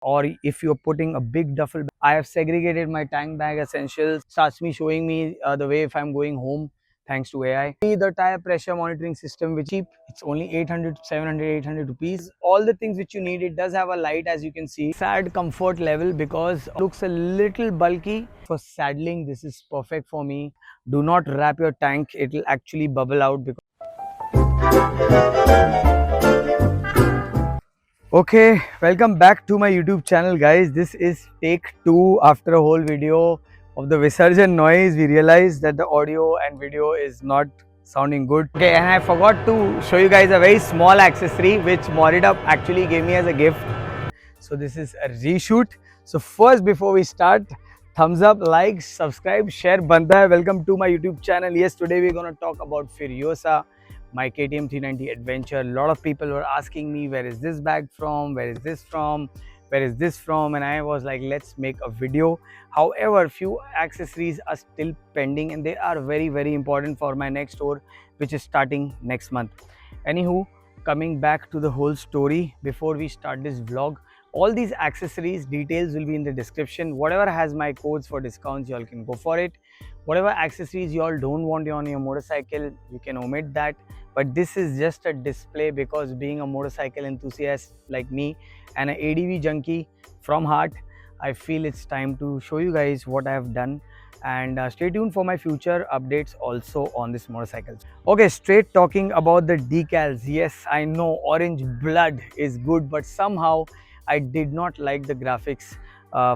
or if you're putting a big duffel bag. I have segregated my tank bag essentials, starts me showing me the way if I'm going home thanks to AI. The tire pressure monitoring system, which is cheap, it's only 800, 700, 800 rupees. All the things which you need. It does have a light, as you can see. Sad comfort level because it looks a little bulky. For saddling, this is perfect for me. Do not wrap your tank, it will actually bubble out. Because okay, welcome back to my YouTube channel, guys. This is take 2 after a whole video of the Visarjan noise. We realized that the audio and video is not sounding good. Okay, and I forgot to show you guys a very small accessory which MODIT UP actually gave me as a gift. So this is a reshoot. So first, before we start, thumbs up, like, subscribe, share, banta hai. Welcome to my YouTube channel. Yes, today we're going to talk about Furiosa, my KTM 390 adventure. A lot of people were asking me, where is this bag from, where is this from, where is this from, and I was like, let's make a video. However, few accessories are still pending and they are very important for my next tour, which is starting next month. Anywho, coming back to the whole story, before we start this vlog, all these accessories details will be in the description. Whatever has my codes for discounts, you all can go for it. Whatever accessories you all don't want on your motorcycle, you can omit that. But this is just a display because being a motorcycle enthusiast like me and an ADV junkie from heart, I feel it's time to show you guys what I have done. And stay tuned for my future updates also on this motorcycle. Okay, straight talking about the decals. Yes, I know orange blood is good, but somehow I did not like the graphics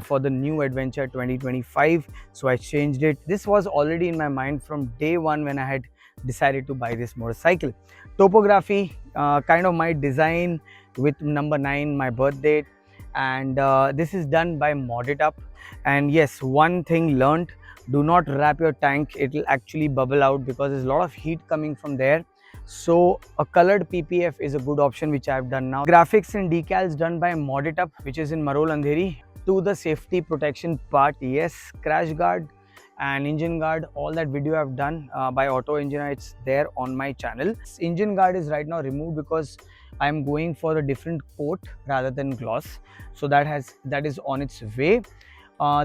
for the new adventure 2025, so I changed it. This was already in my mind from day one when I had decided to buy this motorcycle. Topography, kind of my design with number 9, my birth date, and this is done by MODIT UP. And yes, one thing learned: do not wrap your tank, it will actually bubble out because there's a lot of heat coming from there. So a colored PPF is a good option, which I have done now. Graphics and decals done by MODIT UP, which is in Marol Andheri. To the safety protection part, yes, crash guard and engine guard, all that video I've done by Auto Engineer, it's there on my channel. Engine guard is right now removed because I'm going for a different coat rather than gloss, so that is on its way.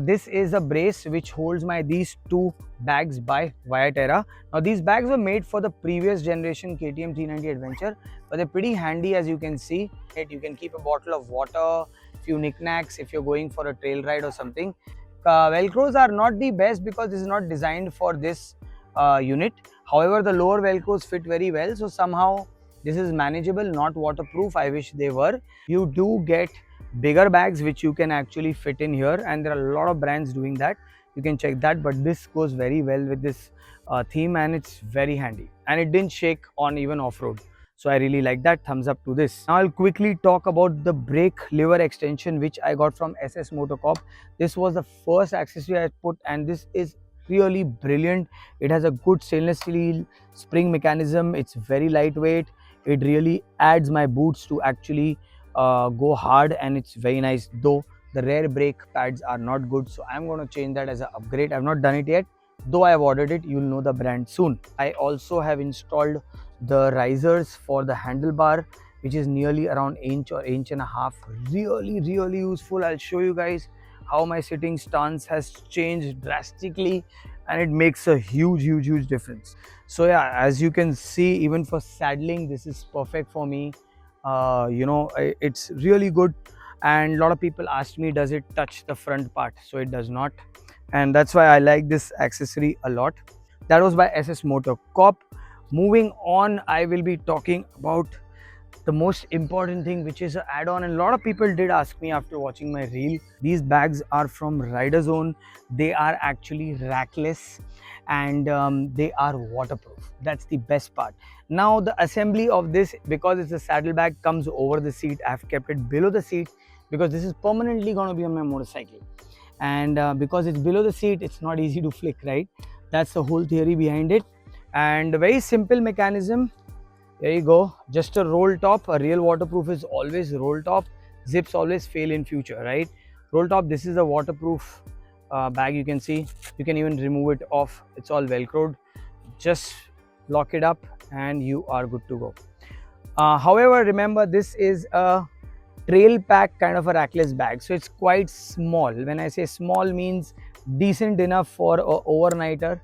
This is a brace which holds my these two bags by Viaterra. Now these bags were made for the previous generation KTM 390 Adventure, but they're pretty handy, as you can see. You can keep a bottle of water, few knickknacks if you're going for a trail ride or something. Velcros are not the best because this is not designed for this unit. However, the lower velcros fit very well, so somehow this is manageable, not waterproof. I wish they were. You do get bigger bags which you can actually fit in here, and there are a lot of brands doing that. You can check that, but this goes very well with this theme and it's very handy, and it didn't shake on even off-road, so I really like that. Thumbs up to this. Now I'll quickly talk about the brake lever extension which I got from SSMOTOCORP. This was the first accessory I put, and this is really brilliant. It has a good stainless steel spring mechanism. It's very lightweight. It really adds my boots to actually go hard, and it's very nice. Though the rear brake pads are not good, so I'm going to change that as an upgrade. I've not done it yet, though I have ordered it. You'll know the brand soon. I also have installed the risers for the handlebar, which is nearly around inch or inch and a half. Really useful. I'll show you guys how my sitting stance has changed drastically, and it makes a huge difference. So yeah, as you can see, even for saddling, this is perfect for me. You know, it's really good. And a lot of people asked me, does it touch the front part? So it does not, and that's why I like this accessory a lot. That was by SSMOTOCORP. Moving on, I will be talking about the most important thing, which is an add-on, and a lot of people did ask me after watching my reel. These bags are from Rider Zone. They are actually rackless, and they are waterproof. That's the best part. Now the assembly of this, because it's a saddle bag, comes over the seat. I've kept it below the seat because this is permanently going to be on my motorcycle, and because it's below the seat, it's not easy to flick, right? That's the whole theory behind it. And a very simple mechanism. There you go, just a roll top. A real waterproof is always roll top. Zips always fail in future, right? Roll top. This is a waterproof bag. You can see, you can even remove it off. It's all velcroed. Just lock it up and you are good to go. However, remember, this is a trail pack kind of a rackless bag. So it's quite small. When I say small, means decent enough for a overnighter,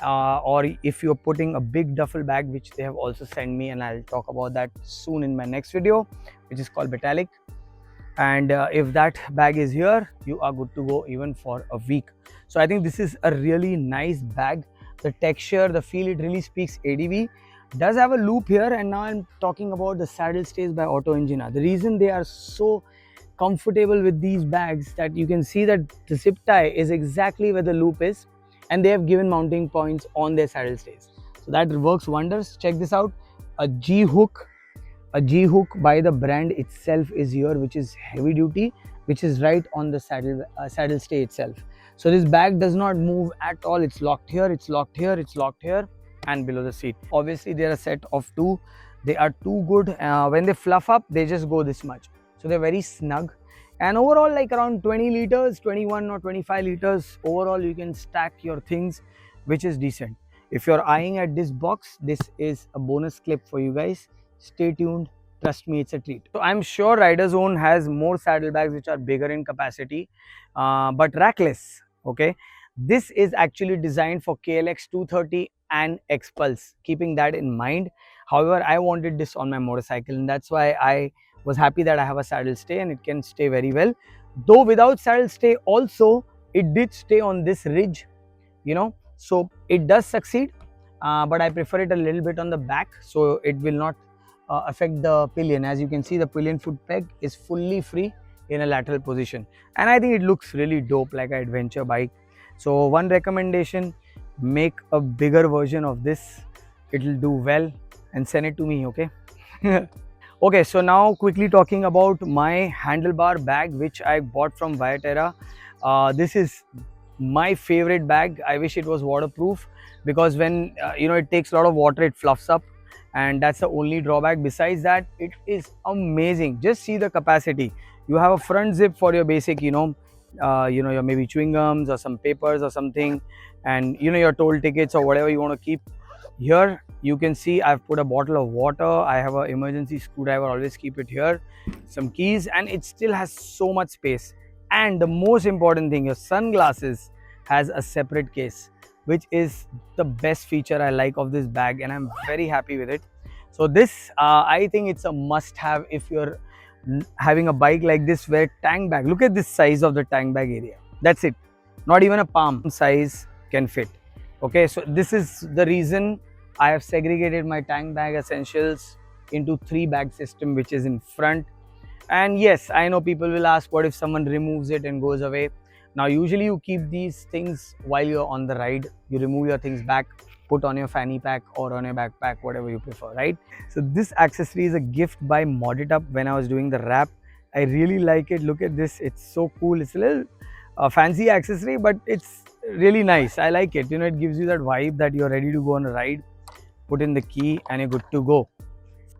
or if you're putting a big duffel bag, which they have also sent me, and I'll talk about that soon in my next video, which is called Metallic. And if that bag is here, you are good to go even for a week. So I think this is a really nice bag. The texture, the feel, it really speaks ADV. Does have a loop here, and now I'm talking about the saddle stays by Auto Engine. The reason they are so comfortable with these bags, that you can see that the zip tie is exactly where the loop is, and they have given mounting points on their saddle stays, so that works wonders. Check this out. A G hook by the brand itself is here, which is heavy duty, which is right on the saddle stay itself. So this bag does not move at all. It's locked here, it's locked here, it's locked here, and below the seat. Obviously they are a set of two. They are too good. When they fluff up, they just go this much, so they're very snug. And overall, like around 20 liters, 21 or 25 liters overall, you can stack your things, which is decent. If you're eyeing at this box, this is a bonus clip for you guys. Stay tuned, trust me, it's a treat. So I'm sure Rider Zone has more saddlebags which are bigger in capacity, but rackless. Okay, this is actually designed for KLX 230 and X Pulse, keeping that in mind. However, I wanted this on my motorcycle, and that's why I was happy that I have a saddle stay and it can stay very well. Though without saddle stay also, it did stay on this ridge, you know, so it does succeed, but I prefer it a little bit on the back, so it will not affect the pillion. As you can see, the pillion foot peg is fully free in a lateral position, and I think it looks really dope, like an adventure bike. So one recommendation, make a bigger version of this. It will do well, and send it to me, okay? Okay, so now quickly talking about my handlebar bag, which I bought from Viaterra. This is my favorite bag. I wish it was waterproof, because when you know, it takes a lot of water, it fluffs up, and that's the only drawback. Besides that, it is amazing. Just see the capacity. You have a front zip for your basic, your maybe chewing gums or some papers or something, and your toll tickets or whatever you want to keep. Here you can see I've put a bottle of water. I have an emergency screwdriver, always keep it here, some keys, and it still has so much space. And the most important thing, your sunglasses has a separate case, which is the best feature I like of this bag, and I'm very happy with it. So this, I think it's a must-have if you're having a bike like this, where tank bag, look at this size of the tank bag area. That's it. Not even a palm size can fit. Okay, so this is the reason I have segregated my tank bag essentials into 3 bag system, which is in front. And yes, I know people will ask, what if someone removes it and goes away? Now, usually you keep these things while you're on the ride. You remove your things back, put on your fanny pack or on your backpack, whatever you prefer, right? So this accessory is a gift by MODIT UP when I was doing the wrap. I really like it. Look at this. It's so cool. It's a little fancy accessory, but it's really nice. I like it. It gives you that vibe that you're ready to go on a ride. Put in the key and you're good to go.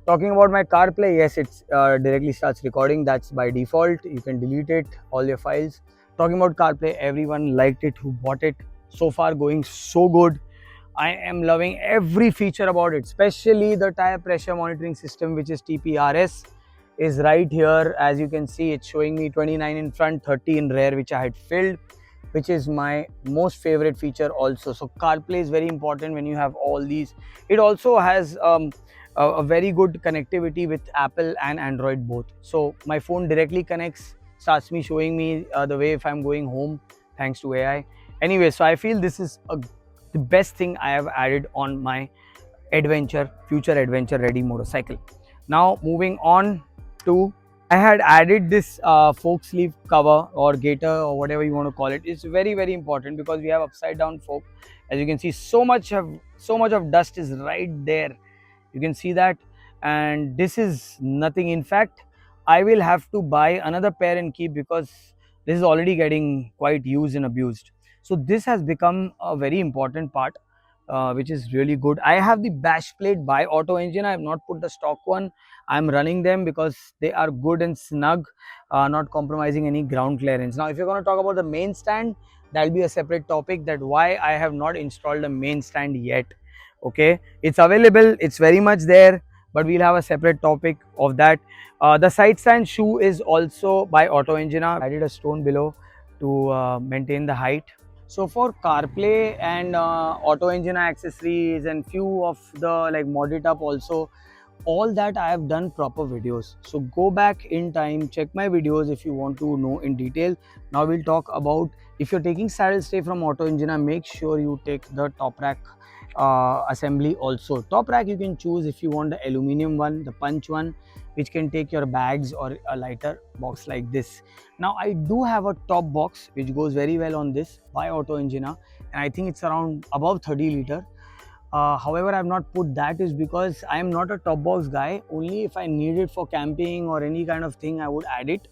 Talking about my CarPlay, yes, it directly starts recording. That's by default. You can delete it, all your files. Talking about CarPlay, everyone liked it who bought it. So far going so good. I am loving every feature about it, especially the tire pressure monitoring system, which is TPRS, is right here. As you can see, it's showing me 29 in front, 30 in rear, which I had filled, which is my most favorite feature also. So CarPlay is very important when you have all these. It also has a very good connectivity with Apple and Android both. So my phone directly connects, starts me showing me the way if I'm going home, thanks to AI. Anyway, so I feel this is the best thing I have added on my future adventure ready motorcycle. Now moving on to, I had added this fork sleeve cover or gaiter or whatever you want to call it. It's very, very important because we have upside down fork. As you can see, so much of dust is right there. You can see that, and this is nothing. In fact, I will have to buy another pair and keep, because this is already getting quite used and abused. So this has become a very important part, which is really good. I have the bash plate by Auto Engine. I have not put the stock one. I'm running them because they are good and snug, not compromising any ground clearance. Now, if you're going to talk about the main stand, that'll be a separate topic, that why I have not installed a main stand yet. Okay, it's available, it's very much there, but we'll have a separate topic of that. The side stand shoe is also by Auto Engina. I added a stone below to maintain the height. So for CarPlay and Auto Engina accessories and few of the like MODIT Up also, all that I have done proper videos. So go back in time, check my videos if you want to know in detail. Now we'll talk about, if you're taking saddle stay from Auto Engina, make sure you take the top rack assembly also. Top rack you can choose if you want the aluminum one, the punch one, which can take your bags, or a lighter box like this. Now I do have a top box which goes very well on this by Auto Engina, and I think it's around above 30 liter. However, I have not put that is because I am not a top box guy. Only if I need it for camping or any kind of thing I would add it.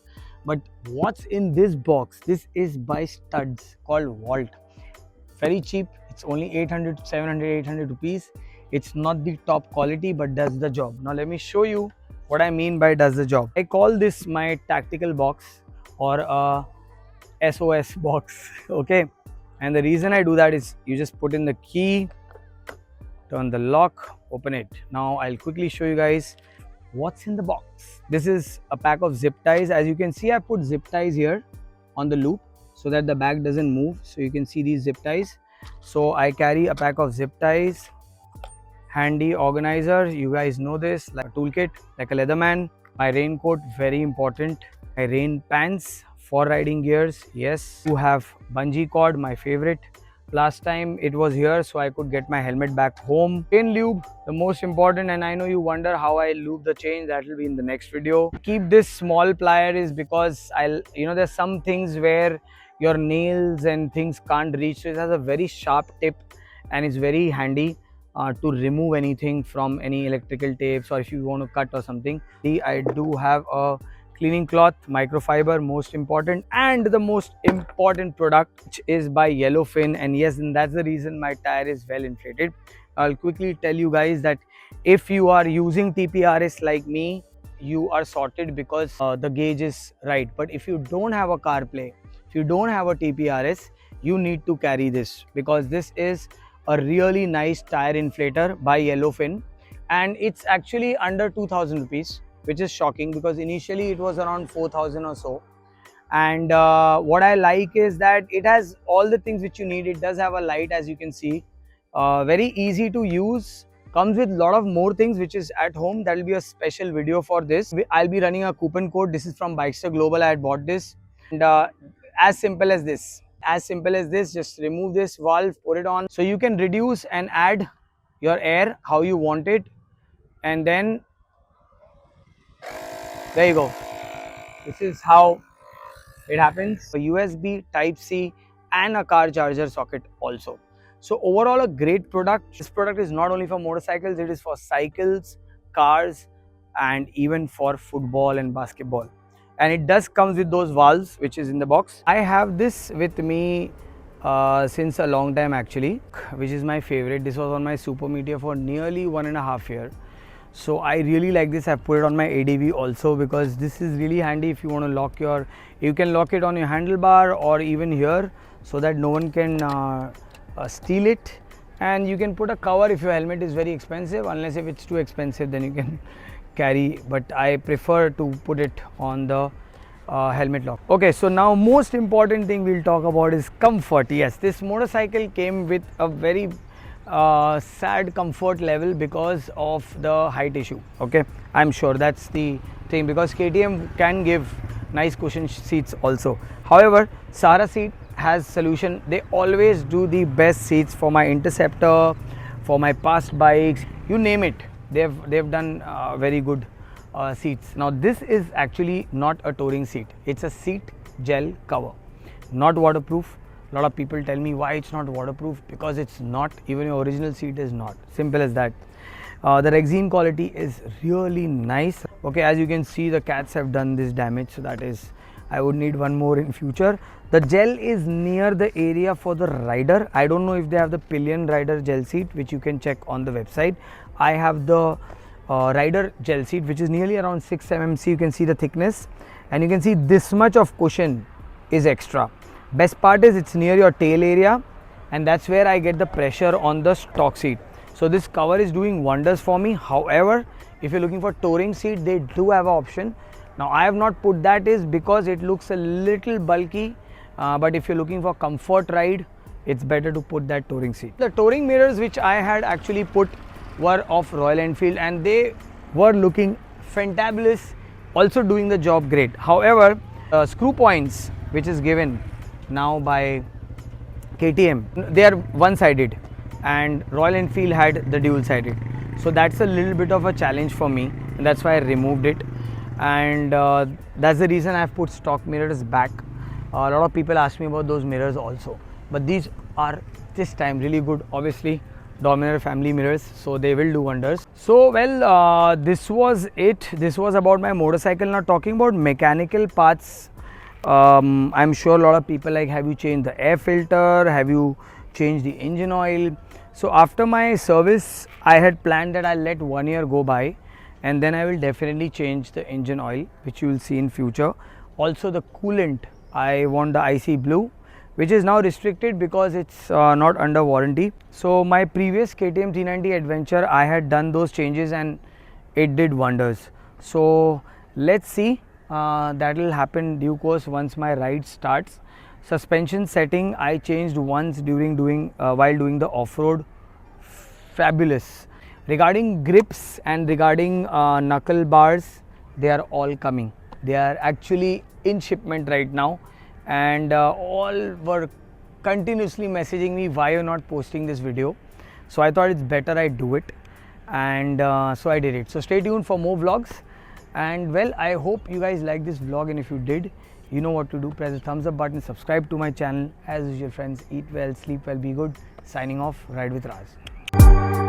But what's in this box? This is by Studs called Vault. Very cheap. It's only 800, 700, 800 rupees. It's not the top quality but does the job. Now let me show you what I mean by does the job. I call this my tactical box or a SOS box. Okay. And the reason I do that is you just put in the key, turn the lock, open it. Now I'll quickly show you guys what's in the box. This is a pack of zip ties. As you can see, I put zip ties here on the loop so that the bag doesn't move. So you can see these zip ties. So I carry a pack of zip ties, handy organizer, you guys know this, like a toolkit, like a Leatherman. My raincoat, very important. My rain pants for riding gears, yes. You have bungee cord, my favorite. Last time it was here so I could get my helmet back home. Chain lube, the most important, and I know you wonder how I lube the chain. That will be in the next video. Keep this small plier is because there's some things where your nails and things can't reach. So it has a very sharp tip and it's very handy to remove anything from any electrical tapes, or if you want to cut or something. I do have a cleaning cloth, microfiber, most important, and the most important product, which is by Yellowfin. And yes, and that's the reason my tire is well inflated. I'll quickly tell you guys that if you are using TPRS like me, you are sorted because the gauge is right. But if you don't have a CarPlay, if you don't have a TPRS, you need to carry this, because this is a really nice tire inflator by Yellowfin, and it's actually under 2000 rupees, which is shocking because initially it was around 4000 or so. And what I like is that it has all the things which you need. It does have a light, as you can see, very easy to use, comes with a lot of more things which is at home. That will be a special video for this. I'll be running a coupon code. This is from Bikester Global. I had bought this, and as simple as this, just remove this valve, put it on, so you can reduce and add your air how you want it, and then there you go. This is how it happens. A USB Type-C and a car charger socket also. So overall a great product. This product is not only for motorcycles, it is for cycles, cars, and even for football and basketball. And it does comes with those valves which is in the box. I have this with me since a long time actually, which is my favorite. This was on my Super Meteor for nearly 1.5 years. So I really like this. I put it on my ADV also because this is really handy if you want to lock you can lock it on your handlebar or even here, so that no one can steal it. And you can put a cover if your helmet is very expensive, unless if it's too expensive then you can carry, but I prefer to put it on the helmet lock. Okay, so now most important thing we'll talk about is comfort. Yes, this motorcycle came with a very sad comfort level because of the height issue. Okay, I'm sure that's the thing, because KTM can give nice cushion seats also. However, Sara seat has solution. They always do the best seats for my Interceptor, for my past bikes, you name it. They've done very good seats. Now this is actually not a touring seat. It's a seat gel cover, not waterproof. A lot of people tell me why it's not waterproof, because it's not. Even your original seat is not. Simple as that. The resin quality is really nice. Okay, as you can see, the cats have done this damage, so that is, I would need one more in future. The gel is near the area for the rider. I don't know if they have the pillion rider gel seat, which you can check on the website. I have the rider gel seat, which is nearly around 6 mmc. You can see the thickness, and you can see this much of cushion is extra. Best part is it's near your tail area, and that's where I get the pressure on the stock seat. So this cover is doing wonders for me. However, If you're looking for touring seat, they do have an option. Now I have not put that is because it looks a little bulky, but if you're looking for comfort ride, it's better to put that touring seat. The touring mirrors which I had actually put were of Royal Enfield and they were looking fantabulous, also doing the job great. However, screw points which is given now by KTM, they are one-sided and Royal Enfield had the dual-sided. So that's a little bit of a challenge for me and that's why I removed it. And that's the reason I've put stock mirrors back. A lot of people ask me about those mirrors also, but these are this time really good. Obviously Dominator family mirrors, so they will do wonders. So well, this was it. This was about my motorcycle. Now talking about mechanical parts, I'm sure a lot of people like, have you changed the air filter, have you changed the engine oil? So after my service, I had planned that I'll let 1 year go by and then I will definitely change the engine oil, which you will see in future. Also the coolant, I want the IC blue, which is now restricted because it's not under warranty. So my previous KTM 390 Adventure, I had done those changes and it did wonders. So let's see, that will happen due course once my ride starts. Suspension setting I changed once during while doing the off-road, fabulous. Regarding grips and regarding knuckle bars, they are all coming. They are actually in shipment right now and all were continuously messaging me why you're not posting this video. So I thought it's better I do it and so I did it. So stay tuned for more vlogs and well, I hope you guys like this vlog and if you did, you know what to do. Press the thumbs up button, subscribe to my channel. As usual friends, eat well, sleep well, be good. Signing off, Ride with Raj.